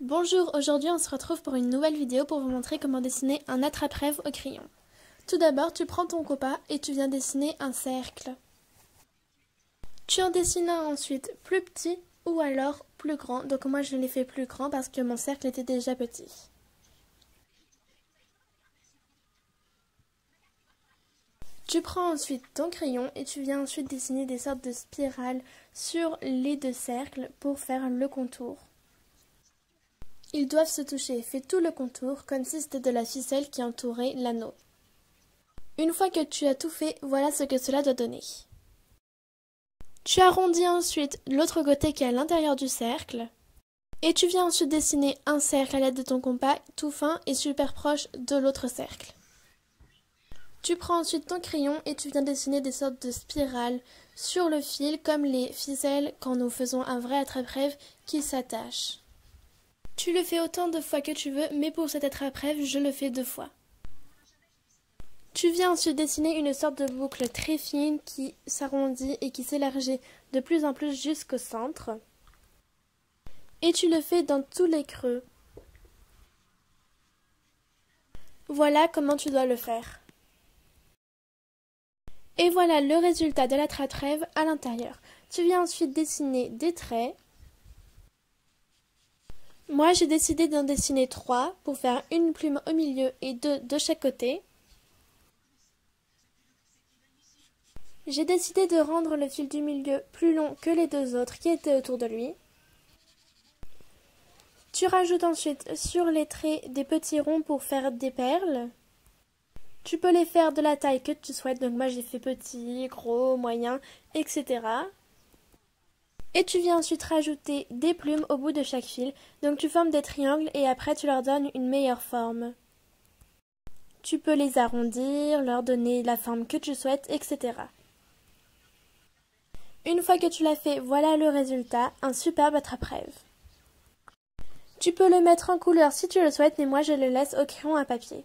Bonjour, aujourd'hui on se retrouve pour une nouvelle vidéo pour vous montrer comment dessiner un attrape-rêve au crayon. Tout d'abord, tu prends ton compas et tu viens dessiner un cercle. Tu en dessines un ensuite plus petit ou alors plus grand. Donc moi je l'ai fait plus grand parce que mon cercle était déjà petit. Tu prends ensuite ton crayon et tu viens ensuite dessiner des sortes de spirales sur les deux cercles pour faire le contour. Ils doivent se toucher, fais tout le contour comme si c'était de la ficelle qui entourait l'anneau. Une fois que tu as tout fait, voilà ce que cela doit donner. Tu arrondis ensuite l'autre côté qui est à l'intérieur du cercle. Et tu viens ensuite dessiner un cercle à l'aide de ton compas tout fin et super proche de l'autre cercle. Tu prends ensuite ton crayon et tu viens dessiner des sortes de spirales sur le fil comme les ficelles quand nous faisons un vrai attrape-rêve qui s'attache. Tu le fais autant de fois que tu veux, mais pour cet attrape-rêve, je le fais 2 fois. Tu viens ensuite dessiner une sorte de boucle très fine qui s'arrondit et qui s'élargit de plus en plus jusqu'au centre. Et tu le fais dans tous les creux. Voilà comment tu dois le faire. Et voilà le résultat de l'attrape-rêve à l'intérieur. Tu viens ensuite dessiner des traits. Moi, j'ai décidé d'en dessiner 3 pour faire une plume au milieu et 2 de chaque côté. J'ai décidé de rendre le fil du milieu plus long que les 2 autres qui étaient autour de lui. Tu rajoutes ensuite sur les traits des petits ronds pour faire des perles. Tu peux les faire de la taille que tu souhaites, donc moi j'ai fait petit, gros, moyen, etc. Et tu viens ensuite rajouter des plumes au bout de chaque fil, donc tu formes des triangles et après tu leur donnes une meilleure forme. Tu peux les arrondir, leur donner la forme que tu souhaites, etc. Une fois que tu l'as fait, voilà le résultat, un superbe attrape-rêve. Tu peux le mettre en couleur si tu le souhaites, mais moi je le laisse au crayon à papier.